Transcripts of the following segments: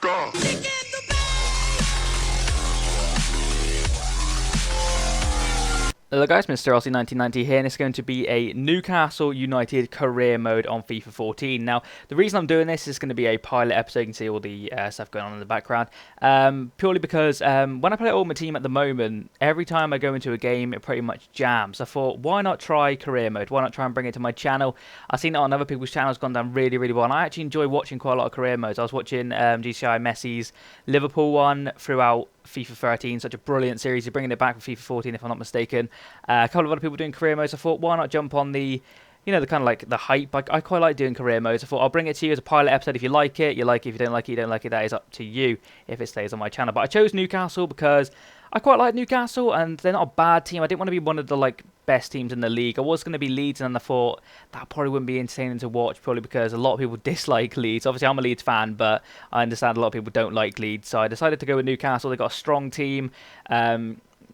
motherfucker! Hello guys, Mr. LC1990 here, and it's going to be a Newcastle United career mode on FIFA 14. Now, the reason I'm doing this is going to be a pilot episode. You can see all the stuff going on in the background. Purely because when I play Ultimate Team at the moment, every time I go into a game, it pretty much jams. I thought, why not try career mode? Why not try and bring it to my channel? I've seen it on other people's channels, gone down really, really well, and I actually enjoy watching quite a lot of career modes. I was watching GCI Messi's Liverpool one throughout FIFA 13, such a brilliant series. You're bringing it back for FIFA 14, if I'm not mistaken. A couple of other people doing career modes. I thought, why not jump on the, you know, the kind of like the hype. I quite like doing career modes. I thought I'll bring it to you as a pilot episode. If you like it, you like it. If you don't like it, you don't like it. That is up to you if it stays on my channel. But I chose Newcastle because I quite like Newcastle, and they're not a bad team. I didn't want to be one of the like best teams in the league. I was going to be Leeds, and then I thought that probably wouldn't be entertaining to watch, purely because a lot of people dislike Leeds. Obviously, I'm a Leeds fan, but I understand a lot of people don't like Leeds, so I decided to go with Newcastle. They got a strong team.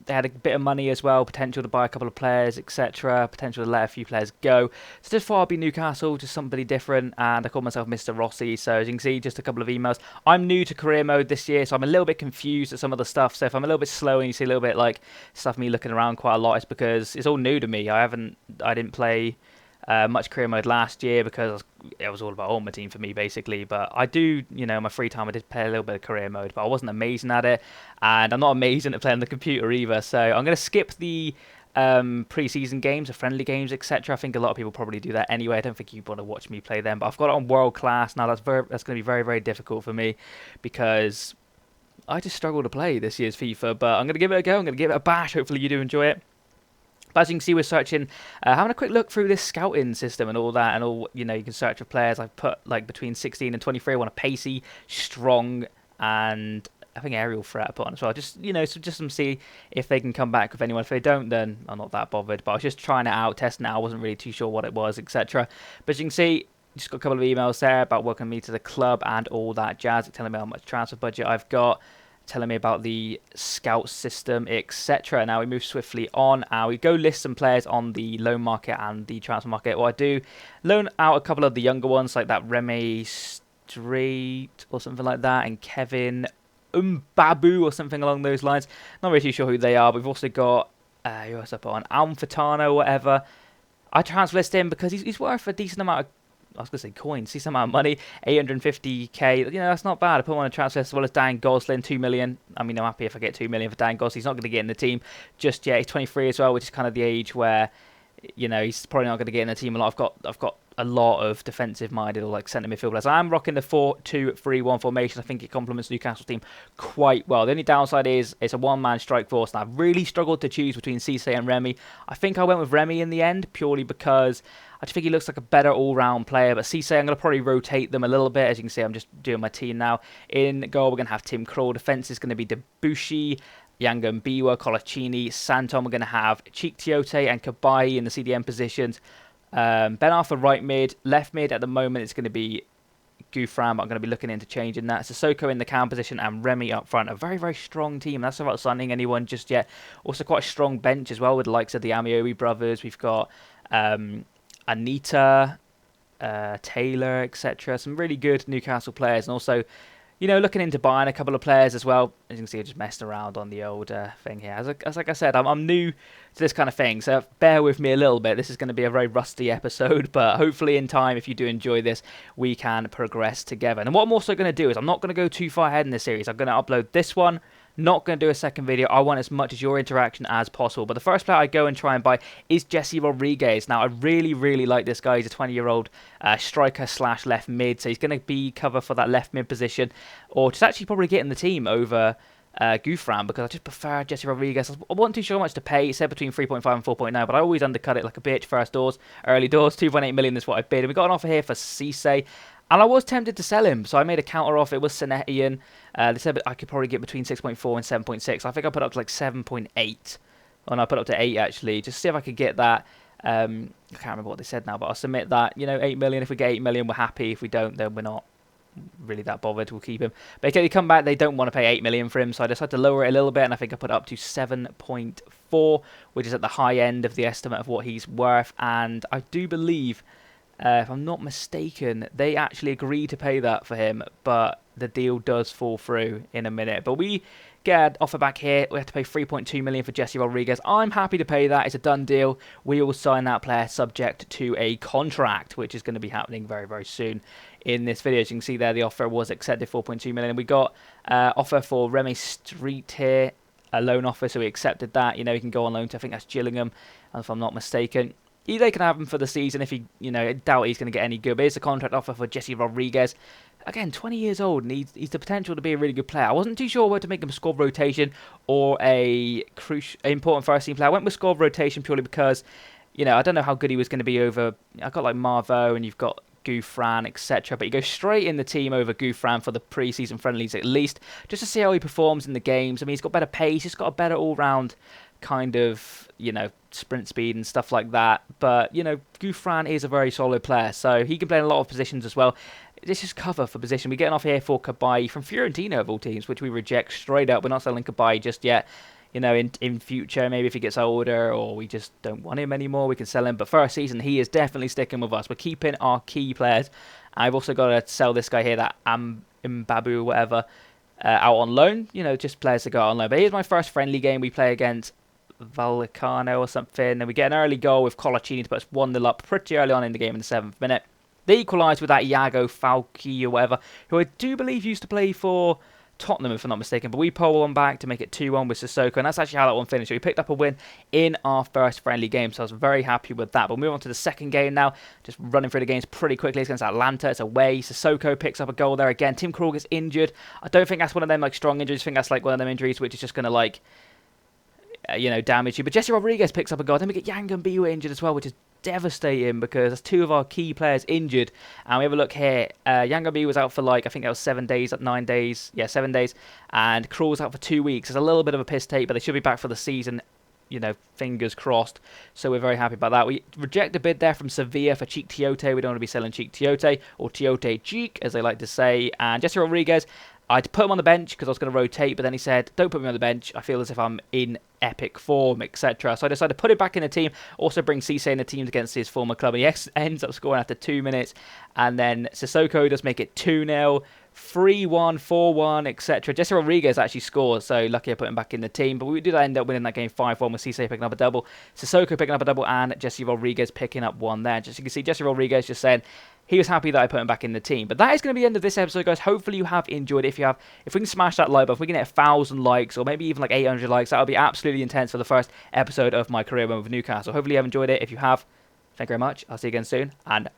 They had a bit of money as well, potential to buy a couple of players, etc. Potential to let a few players go. So just thought I'd be Newcastle, just somebody different, and I called myself Mr. Rossi. So as you can see, just a couple of emails. I'm new to career mode this year, so I'm a little bit confused at some of the stuff. So if I'm a little bit slow and you see a little bit like stuff me looking around quite a lot, it's because it's all new to me. I didn't play much career mode last year because it was all about Ultimate Team for me, basically. But I do, you know, in my free time I did play a little bit of career mode, but I wasn't amazing at it, and I'm not amazing at playing the computer either. So I'm going to skip the pre-season games, the friendly games, etc. I think a lot of people probably do that anyway. I don't think you want to watch me play them, but I've got it on world class now. That's going to be very, very difficult for me because I just struggle to play this year's FIFA. But I'm going to give it a go. I'm going to give it a bash. Hopefully you do enjoy it. But as you can see, we're searching, having a quick look through this scouting system and all that, and all, you know, you can search for players. I've put like between 16 and 23. I want a pacey, strong, and I think aerial threat I put on as well. Just, you know, so just to see if they can come back with anyone. If they don't, then I'm not that bothered. But I was just trying it out, testing it out. I wasn't really too sure what it was, etc. But as you can see, just got a couple of emails there about welcoming me to the club and all that jazz, telling me how much transfer budget I've got, telling me about the scout system, etc. Now we move swiftly on, and we go list some players on the loan market and the transfer market. Well, I do loan out a couple of the younger ones, like that Remy Street or something like that, and Kevin Babu or something along those lines. Not really too sure who they are, but we've also got who else I put on? Almfatano or whatever. I transfer list him because he's worth a decent amount of, I was going to say coins, decent amount of money, 850k, you know, that's not bad. I put him on a transfer list, as well as Dan Gosling, 2 million. I mean, I'm happy if I get 2 million for Dan Gosling. He's not going to get in the team just yet. He's 23 as well, which is kind of the age where, you know, he's probably not going to get in the team a lot. I've got a lot of defensive-minded or like centre midfielders. I'm rocking the 4-2-3-1 formation. I think it complements Newcastle's team quite well. The only downside is it's a one-man strike force, and I've really struggled to choose between Cisse and Remy. I think I went with Remy in the end, purely because I just think he looks like a better all-round player. But Cisse, I'm going to probably rotate them a little bit. As you can see, I'm just doing my team now. In goal, we're going to have Tim Krul. Defence is going to be Debussy, Yangan Biwa, Colaccini, Santon. We're going to have Cheek Tiote and Kabai in the CDM positions. Ben Arthur right mid. Left mid at the moment it's going to be Gouffran, but I'm going to be looking into changing that. Sissoko in the cam position and Remy up front. A very, very strong team. That's not about signing anyone just yet. Also quite a strong bench as well with the likes of the Amiobi brothers. We've got Anita, Taylor, etc. Some really good Newcastle players, and also, you know, looking into buying a couple of players as well. As you can see, I just messed around on the old thing here. As like I said, I'm new to this kind of thing, so bear with me a little bit. This is going to be a very rusty episode, but hopefully in time, if you do enjoy this, we can progress together. And what I'm also going to do is I'm not going to go too far ahead in this series. I'm going to upload this one. Not going to do a second video. I want as much as your interaction as possible. But the first player I go and try and buy is Jesse Rodriguez. Now, I really, really like this guy. He's a 20-year-old striker slash left mid. So he's going to be cover for that left mid position. Or just actually probably get in the team over Gouffran, because I just prefer Jesse Rodriguez. I wasn't too sure how much to pay. It said between 3.5 and 4.9, but I always undercut it like a bitch. First doors, early doors, 2.8 million is what I bid. And we got an offer here for Cisse. And I was tempted to sell him, so I made a counter offer. It was Senetian. They said I could probably get between 6.4 and 7.6. I think I put up to like 7.8. Oh no, I put up to 8 actually, just to see if I could get that. I can't remember what they said now, but I'll submit that. You know, 8 million. If we get 8 million, we're happy. If we don't, then we're not really that bothered. We'll keep him. But if they come back, they don't want to pay 8 million for him, so I decided to lower it a little bit, and I think I put it up to 7.4, which is at the high end of the estimate of what he's worth. And I do believe, if I'm not mistaken, they actually agreed to pay that for him, but the deal does fall through in a minute. But we get an offer back here. We have to pay 3.2 million for Jesse Rodriguez. I'm happy to pay that. It's a done deal. We will sign that player subject to a contract, which is going to be happening very, very soon in this video. As you can see there, the offer was accepted, 4.2 million. We got offer for Remy Street here, a loan offer, so we accepted that. You know, he can go on loan to, I think that's Gillingham, if I'm not mistaken. They can have him for the season if he, you know, I doubt he's going to get any good. But here's a contract offer for Jesse Rodriguez. Again, 20 years old, and he's the potential to be a really good player. I wasn't too sure whether to make him a squad rotation or a important first team player. I went with squad rotation purely because, you know, I don't know how good he was going to be over. I've got like Marvo, and you've got Gouffran, etc. But he goes straight in the team over Gouffran for the pre-season friendlies at least, just to see how he performs in the games. I mean, he's got better pace, he's got a better all-round kind of, you know, sprint speed and stuff like that. But, you know, Gouffran is a very solid player, so he can play in a lot of positions as well. This is cover for position. We're getting off here for Cabaye from Fiorentina of all teams, which we reject straight up. We're not selling Cabaye just yet. You know, in future, maybe if he gets older or we just don't want him anymore, we can sell him. But for our season, he is definitely sticking with us. We're keeping our key players. I've also got to sell this guy here, that Mbabu, whatever, out on loan. You know, just players to go out on loan. But here's my first friendly game. We play against Vallecano or something. And we get an early goal with Colaccini to put us 1-0 up pretty early on in the game in the 7th minute. They equalised with that Iago Falchi or whatever, who I do believe used to play for Tottenham, if I'm not mistaken. But we pull one back to make it 2-1 with Sissoko, and that's actually how that one finished. So we picked up a win in our first friendly game, so I was very happy with that. But we'll move on to the second game now, just running through the games pretty quickly. It's against Atlanta, it's away. Sissoko picks up a goal there again. Tim Krul gets injured. I don't think that's one of them like strong injuries. I think that's like one of them injuries which is just going to like, you know, damage you. But Jesse Rodriguez picks up a goal. Then we get Yang and Biwa injured as well, which is devastating because that's two of our key players injured. And we have a look here. Yangabi was out for like, I think that was 7 days, 9 days. Yeah, 7 days. And Krul was out for 2 weeks. It's a little bit of a piss take, but they should be back for the season. You know, fingers crossed. So we're very happy about that. We reject a bid there from Sevilla for Cheek Tiote. We don't want to be selling Cheek Tiote or Tiote Cheek, as they like to say. And Jesse Rodriguez, I'd put him on the bench because I was going to rotate, but then he said, don't put me on the bench. I feel as if I'm in epic form, etc. So I decided to put him back in the team, also bring Cisse in the team against his former club. And he ends up scoring after 2 minutes. And then Sissoko does make it 2-0, 3-1, 4-1, etc. Jesse Rodriguez actually scores, so lucky I put him back in the team. But we did end up winning that game 5-1 with Cisse picking up a double, Sissoko picking up a double, and Jesse Rodriguez picking up one there. Just you can see, Jesse Rodriguez just saying he was happy that I put him back in the team. But that is going to be the end of this episode, guys. Hopefully you have enjoyed it. If you have, if we can smash that like button, if we can hit 1,000 likes, or maybe even like 800 likes, that would be absolutely intense for the first episode of my career mode with Newcastle. Hopefully you have enjoyed it. If you have, thank you very much. I'll see you again soon, and